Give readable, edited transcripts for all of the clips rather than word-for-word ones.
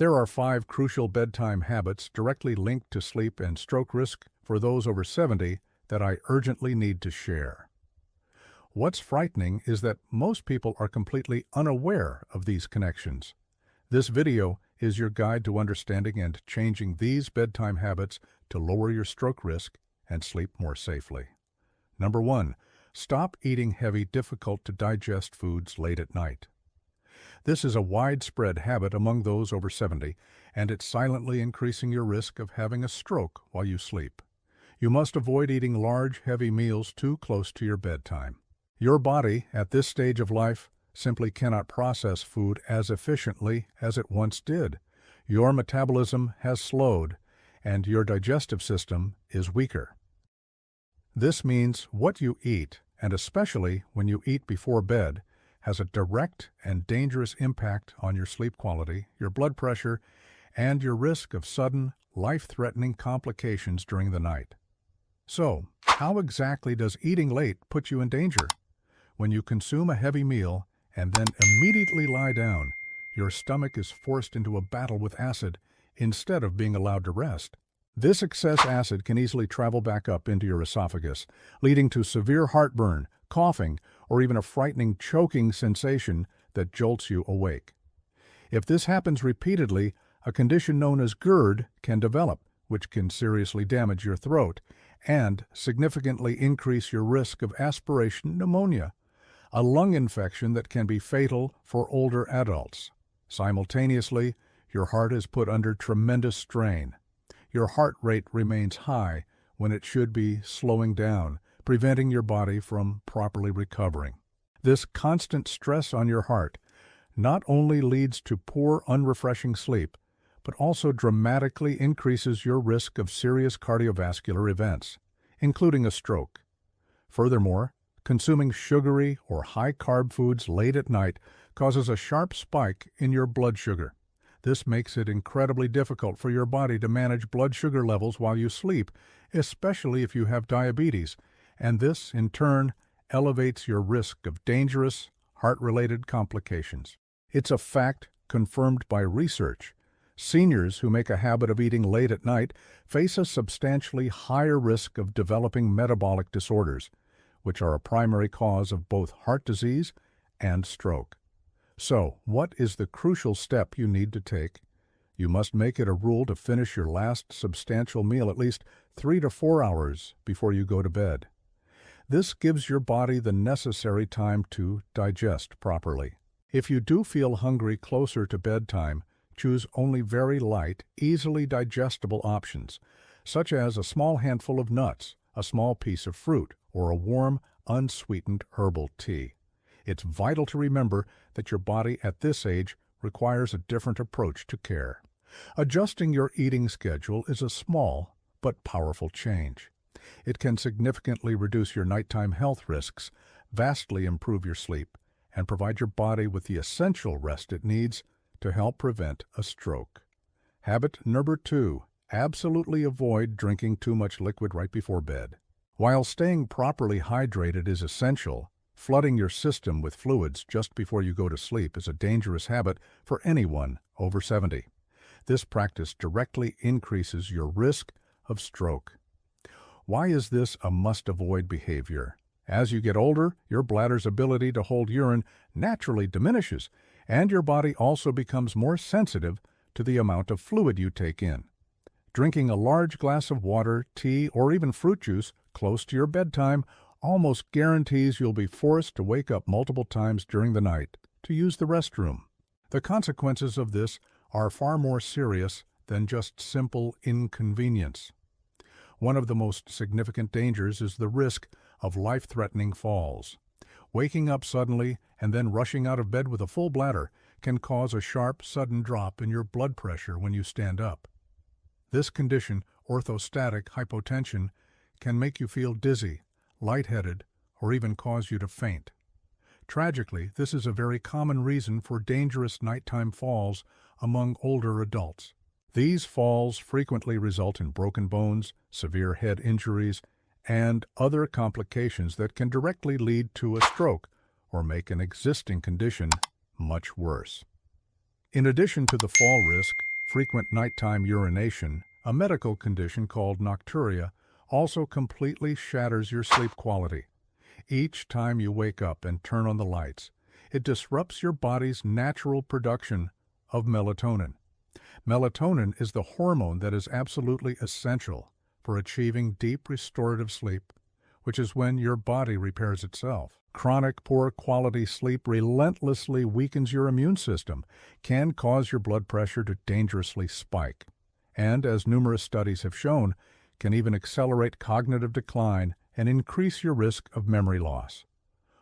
There are 5 crucial bedtime habits directly linked to sleep and stroke risk for those over 70 that I urgently need to share. What's frightening is that most people are completely unaware of these connections. This video is your guide to understanding and changing these bedtime habits to lower your stroke risk and sleep more safely. Number 1. Stop eating heavy, difficult-to-digest foods late at night. This is a widespread habit among those over 70, and it's silently increasing your risk of having a stroke while you sleep. You must avoid eating large, heavy meals too close to your bedtime. Your body, at this stage of life, simply cannot process food as efficiently as it once did. Your metabolism has slowed, and your digestive system is weaker. This means what you eat, and especially when you eat before bed, has a direct and dangerous impact on your sleep quality, your blood pressure, and your risk of sudden, life-threatening complications during the night. So, how exactly does eating late put you in danger? When you consume a heavy meal and then immediately lie down, your stomach is forced into a battle with acid instead of being allowed to rest. This excess acid can easily travel back up into your esophagus, leading to severe heartburn, coughing, or even a frightening choking sensation that jolts you awake. If this happens repeatedly, a condition known as GERD can develop, which can seriously damage your throat and significantly increase your risk of aspiration pneumonia, a lung infection that can be fatal for older adults. Simultaneously, your heart is put under tremendous strain. Your heart rate remains high when it should be slowing down, preventing your body from properly recovering. This constant stress on your heart not only leads to poor, unrefreshing sleep, but also dramatically increases your risk of serious cardiovascular events, including a stroke. Furthermore, consuming sugary or high-carb foods late at night causes a sharp spike in your blood sugar. This makes it incredibly difficult for your body to manage blood sugar levels while you sleep, especially if you have diabetes, and this, in turn, elevates your risk of dangerous, heart-related complications. It's a fact confirmed by research. Seniors who make a habit of eating late at night face a substantially higher risk of developing metabolic disorders, which are a primary cause of both heart disease and stroke. So, what is the crucial step you need to take? You must make it a rule to finish your last substantial meal at least 3 to 4 hours before you go to bed. This gives your body the necessary time to digest properly. If you do feel hungry closer to bedtime, choose only very light, easily digestible options, such as a small handful of nuts, a small piece of fruit, or a warm, unsweetened herbal tea. It's vital to remember that your body at this age requires a different approach to care. Adjusting your eating schedule is a small but powerful change. It can significantly reduce your nighttime health risks, vastly improve your sleep, and provide your body with the essential rest it needs to help prevent a stroke. Habit number 2. Absolutely avoid drinking too much liquid right before bed. While staying properly hydrated is essential, flooding your system with fluids just before you go to sleep is a dangerous habit for anyone over 70. This practice directly increases your risk of stroke. Why is this a must-avoid behavior? As you get older, your bladder's ability to hold urine naturally diminishes, and your body also becomes more sensitive to the amount of fluid you take in. Drinking a large glass of water, tea, or even fruit juice close to your bedtime almost guarantees you'll be forced to wake up multiple times during the night to use the restroom. The consequences of this are far more serious than just simple inconvenience. One of the most significant dangers is the risk of life-threatening falls. Waking up suddenly and then rushing out of bed with a full bladder can cause a sharp, sudden drop in your blood pressure when you stand up. This condition, orthostatic hypotension, can make you feel dizzy, lightheaded, or even cause you to faint. Tragically, this is a very common reason for dangerous nighttime falls among older adults. These falls frequently result in broken bones, severe head injuries, and other complications that can directly lead to a stroke or make an existing condition much worse. In addition to the fall risk, Frequent nighttime urination, a medical condition called nocturia, also completely shatters your sleep quality. Each time you wake up and turn on the lights, it disrupts your body's natural production of melatonin. Melatonin is the hormone that is absolutely essential for achieving deep restorative sleep, which is when your body repairs itself. Chronic poor quality sleep relentlessly weakens your immune system, can cause your blood pressure to dangerously spike, and, as numerous studies have shown, can even accelerate cognitive decline and increase your risk of memory loss.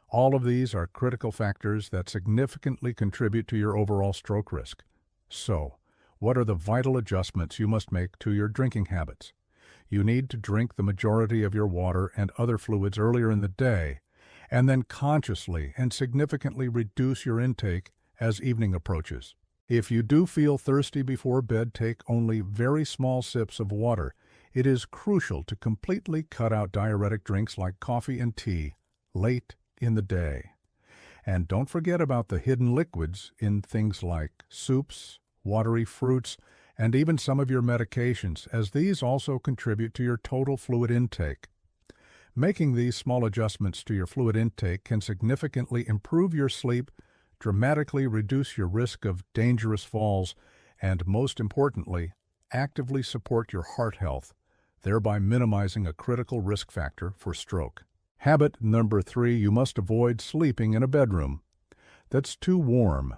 All of these are critical factors that significantly contribute to your overall stroke risk. So, what are the vital adjustments you must make to your drinking habits? You need to drink the majority of your water and other fluids earlier in the day, and then consciously and significantly reduce your intake as evening approaches. If you do feel thirsty before bed, take only very small sips of water. It is crucial to completely cut out diuretic drinks like coffee and tea late in the day. And don't forget about the hidden liquids in things like soups, watery fruits, and even some of your medications, as these also contribute to your total fluid intake. Making these small adjustments to your fluid intake can significantly improve your sleep, dramatically reduce your risk of dangerous falls, and most importantly, actively support your heart health, thereby minimizing a critical risk factor for stroke. Habit number 3, you must avoid sleeping in a bedroom that's too warm.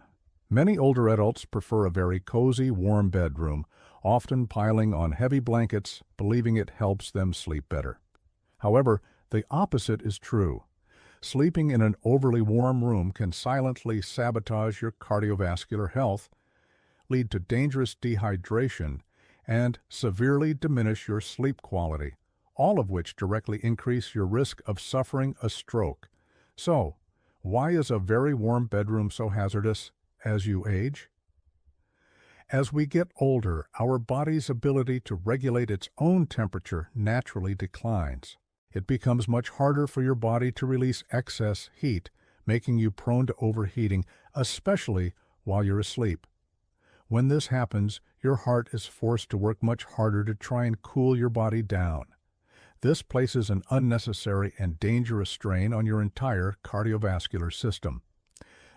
Many older adults prefer a very cozy, warm bedroom, often piling on heavy blankets, believing it helps them sleep better. However, the opposite is true. Sleeping in an overly warm room can silently sabotage your cardiovascular health, lead to dangerous dehydration, and severely diminish your sleep quality, all of which directly increase your risk of suffering a stroke. So, why is a very warm bedroom so hazardous as you age? As we get older, our body's ability to regulate its own temperature naturally declines. It becomes much harder for your body to release excess heat, making you prone to overheating, especially while you're asleep. When this happens, your heart is forced to work much harder to try and cool your body down. This places an unnecessary and dangerous strain on your entire cardiovascular system.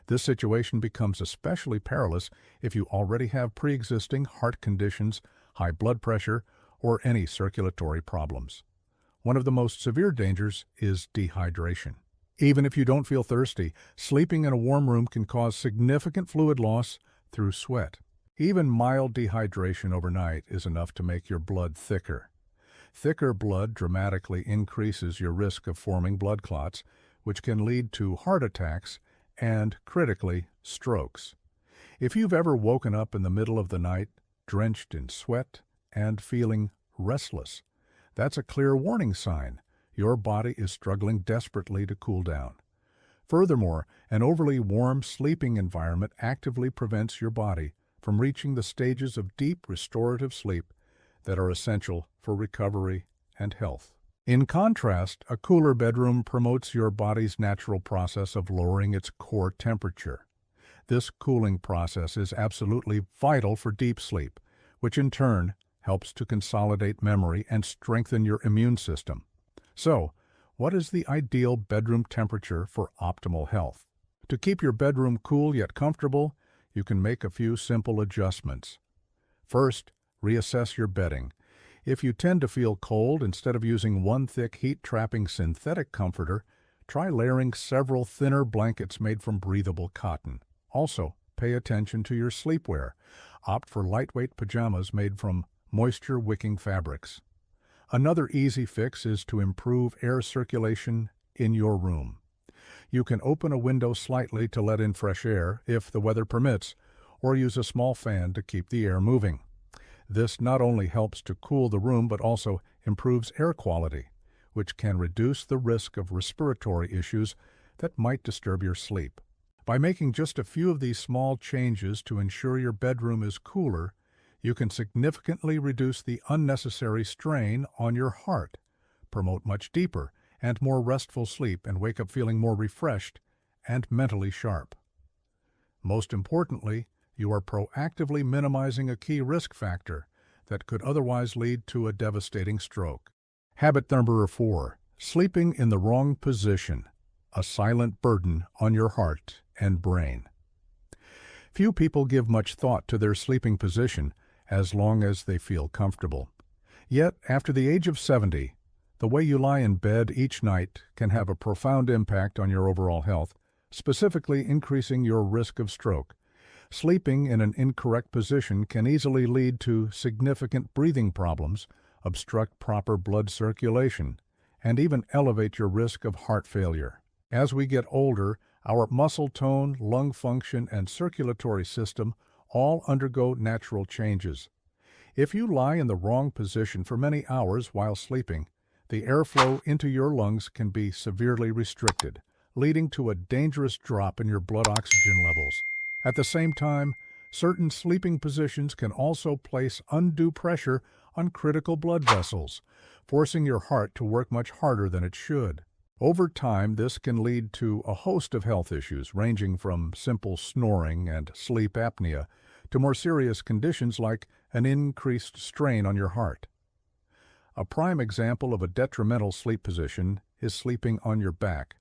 This situation becomes especially perilous if you already have pre-existing heart conditions, high blood pressure, or any circulatory problems. One of the most severe dangers is dehydration. Even if you don't feel thirsty, sleeping in a warm room can cause significant fluid loss through sweat. Even mild dehydration overnight is enough to make your blood thicker. Thicker blood dramatically increases your risk of forming blood clots, which can lead to heart attacks and, critically, strokes. If you've ever woken up in the middle of the night, drenched in sweat and feeling restless, that's a clear warning sign. Your body is struggling desperately to cool down. Furthermore, an overly warm sleeping environment actively prevents your body from reaching the stages of deep restorative sleep that are essential for recovery and health. In contrast, a cooler bedroom promotes your body's natural process of lowering its core temperature. This cooling process is absolutely vital for deep sleep, which in turn helps to consolidate memory and strengthen your immune system. So, what is the ideal bedroom temperature for optimal health? To keep your bedroom cool yet comfortable, you can make a few simple adjustments. First, reassess your bedding. If you tend to feel cold, instead of using one thick heat-trapping synthetic comforter, try layering several thinner blankets made from breathable cotton. Also, pay attention to your sleepwear. Opt for lightweight pajamas made from moisture-wicking fabrics. Another easy fix is to improve air circulation in your room. You can open a window slightly to let in fresh air, if the weather permits, or use a small fan to keep the air moving. This not only helps to cool the room but also improves air quality, which can reduce the risk of respiratory issues that might disturb your sleep. By making just a few of these small changes to ensure your bedroom is cooler, you can significantly reduce the unnecessary strain on your heart, promote much deeper and more restful sleep, and wake up feeling more refreshed and mentally sharp. Most importantly, you are proactively minimizing a key risk factor that could otherwise lead to a devastating stroke. Habit number 4, sleeping in the wrong position, a silent burden on your heart and brain. Few people give much thought to their sleeping position as long as they feel comfortable. Yet, after the age of 70, the way you lie in bed each night can have a profound impact on your overall health, specifically increasing your risk of stroke. Sleeping in an incorrect position can easily lead to significant breathing problems, obstruct proper blood circulation, and even elevate your risk of heart failure. As we get older, our muscle tone, lung function, and circulatory system all undergo natural changes. If you lie in the wrong position for many hours while sleeping, the airflow into your lungs can be severely restricted, leading to a dangerous drop in your blood oxygen levels. At the same time, certain sleeping positions can also place undue pressure on critical blood vessels, forcing your heart to work much harder than it should. Over time, this can lead to a host of health issues ranging from simple snoring and sleep apnea to more serious conditions like an increased strain on your heart. A prime example of a detrimental sleep position is sleeping on your back.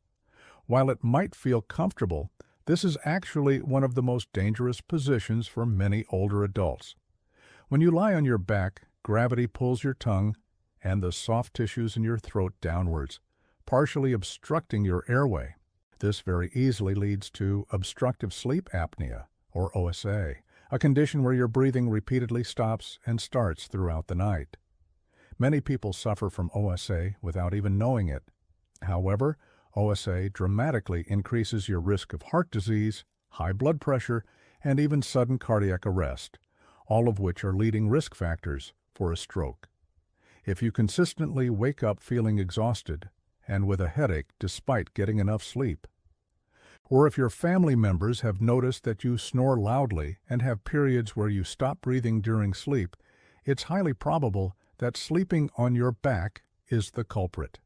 While it might feel comfortable, this is actually one of the most dangerous positions for many older adults. When you lie on your back, gravity pulls your tongue and the soft tissues in your throat downwards, partially obstructing your airway. This very easily leads to obstructive sleep apnea, or OSA, a condition where your breathing repeatedly stops and starts throughout the night. Many people suffer from OSA without even knowing it. However, OSA dramatically increases your risk of heart disease, high blood pressure, and even sudden cardiac arrest, all of which are leading risk factors for a stroke. If you consistently wake up feeling exhausted and with a headache despite getting enough sleep, or if your family members have noticed that you snore loudly and have periods where you stop breathing during sleep, it's highly probable that sleeping on your back is the culprit.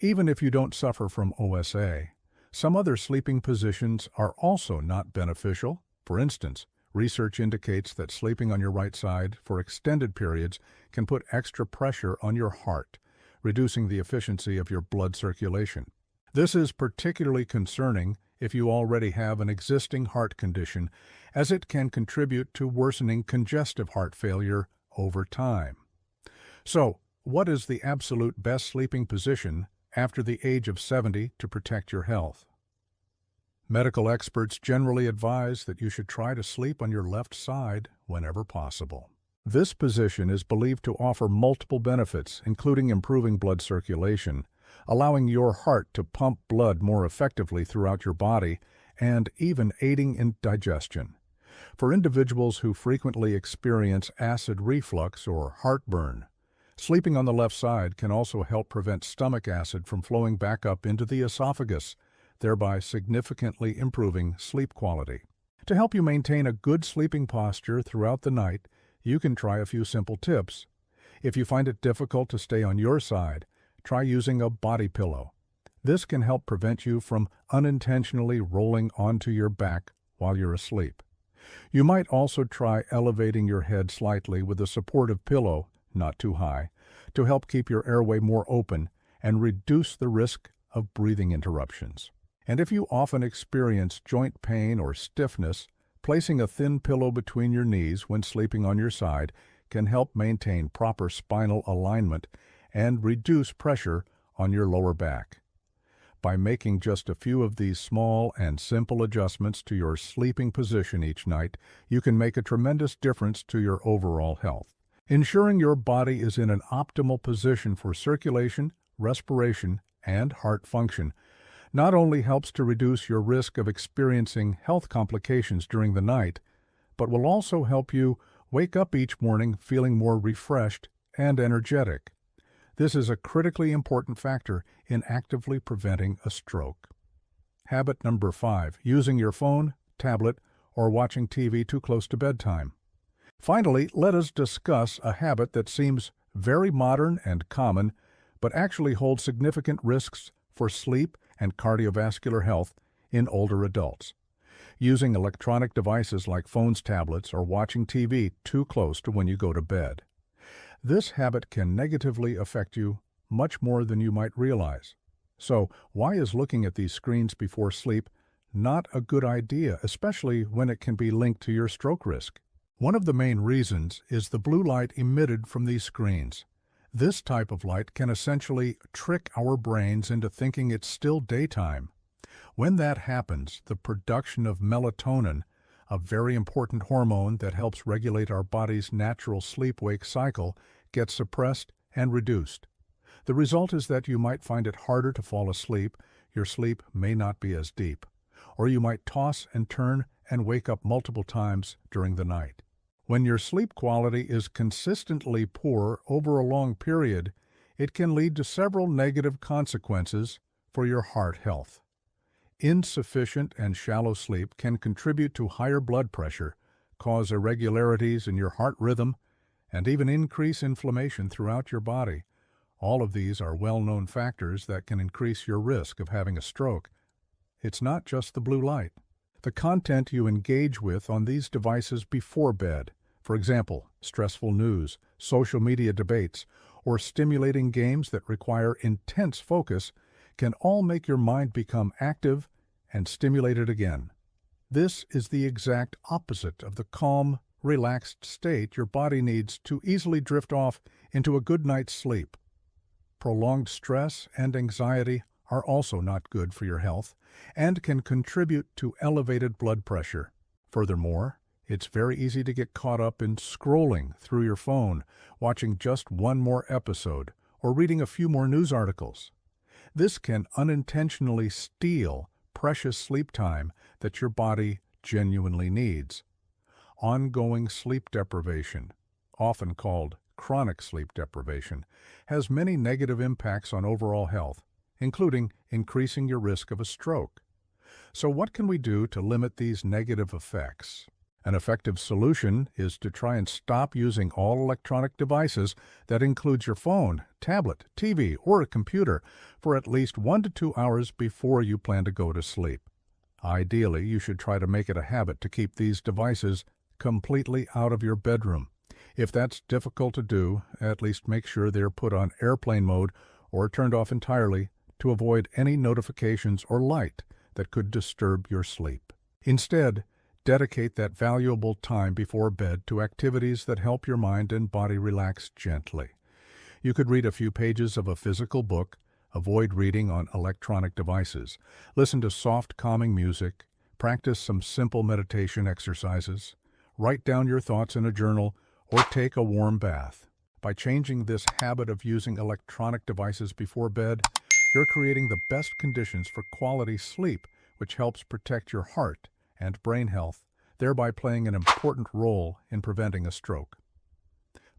Even if you don't suffer from OSA, some other sleeping positions are also not beneficial. For instance, research indicates that sleeping on your right side for extended periods can put extra pressure on your heart, reducing the efficiency of your blood circulation. This is particularly concerning if you already have an existing heart condition, as it can contribute to worsening congestive heart failure over time. So, what is the absolute best sleeping position after the age of 70 to protect your health? Medical experts generally advise that you should try to sleep on your left side whenever possible. This position is believed to offer multiple benefits, including improving blood circulation, allowing your heart to pump blood more effectively throughout your body, and even aiding in digestion. For individuals who frequently experience acid reflux or heartburn, sleeping on the left side can also help prevent stomach acid from flowing back up into the esophagus, thereby significantly improving sleep quality. To help you maintain a good sleeping posture throughout the night, you can try a few simple tips. If you find it difficult to stay on your side, try using a body pillow. This can help prevent you from unintentionally rolling onto your back while you're asleep. You might also try elevating your head slightly with a supportive pillow, not too high, to help keep your airway more open and reduce the risk of breathing interruptions. And if you often experience joint pain or stiffness, placing a thin pillow between your knees when sleeping on your side can help maintain proper spinal alignment and reduce pressure on your lower back. By making just a few of these small and simple adjustments to your sleeping position each night, you can make a tremendous difference to your overall health. Ensuring your body is in an optimal position for circulation, respiration, and heart function not only helps to reduce your risk of experiencing health complications during the night, but will also help you wake up each morning feeling more refreshed and energetic. This is a critically important factor in actively preventing a stroke. Habit number 5, using your phone, tablet, or watching TV too close to bedtime. Finally, let us discuss a habit that seems very modern and common, but actually holds significant risks for sleep and cardiovascular health in older adults. using electronic devices like phones, tablets, or watching TV too close to when you go to bed. This habit can negatively affect you much more than you might realize. So, why is looking at these screens before sleep not a good idea, especially when it can be linked to your stroke risk? One of the main reasons is the blue light emitted from these screens. This type of light can essentially trick our brains into thinking it's still daytime. When that happens, the production of melatonin, a very important hormone that helps regulate our body's natural sleep-wake cycle, gets suppressed and reduced. The result is that you might find it harder to fall asleep, your sleep may not be as deep, or you might toss and turn and wake up multiple times during the night. When your sleep quality is consistently poor over a long period, it can lead to several negative consequences for your heart health. Insufficient and shallow sleep can contribute to higher blood pressure, cause irregularities in your heart rhythm, and even increase inflammation throughout your body. All of these are well-known factors that can increase your risk of having a stroke. It's not just the blue light. The content you engage with on these devices before bed, for example, stressful news, social media debates, or stimulating games that require intense focus, can all make your mind become active and stimulated again. This is the exact opposite of the calm, relaxed state your body needs to easily drift off into a good night's sleep. Prolonged stress and anxiety are also not good for your health and can contribute to elevated blood pressure. Furthermore, it's very easy to get caught up in scrolling through your phone, watching just one more episode, or reading a few more news articles. This can unintentionally steal precious sleep time that your body genuinely needs. Ongoing sleep deprivation, often called chronic sleep deprivation, has many negative impacts on overall health, including increasing your risk of a stroke. So what can we do to limit these negative effects? An effective solution is to try and stop using all electronic devices, that includes your phone, tablet, TV, or a computer, for at least 1 to 2 hours before you plan to go to sleep. Ideally, you should try to make it a habit to keep these devices completely out of your bedroom. If that's difficult to do, at least make sure they're put on airplane mode or turned off entirely to avoid any notifications or light that could disturb your sleep. Instead, dedicate that valuable time before bed to activities that help your mind and body relax gently. You could read a few pages of a physical book, avoid reading on electronic devices, listen to soft, calming music, practice some simple meditation exercises, write down your thoughts in a journal, or take a warm bath. By changing this habit of using electronic devices before bed, you're creating the best conditions for quality sleep, which helps protect your heart and brain health, thereby playing an important role in preventing a stroke.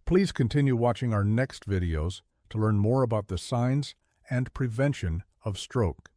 Please continue watching our next videos to learn more about the signs and prevention of stroke.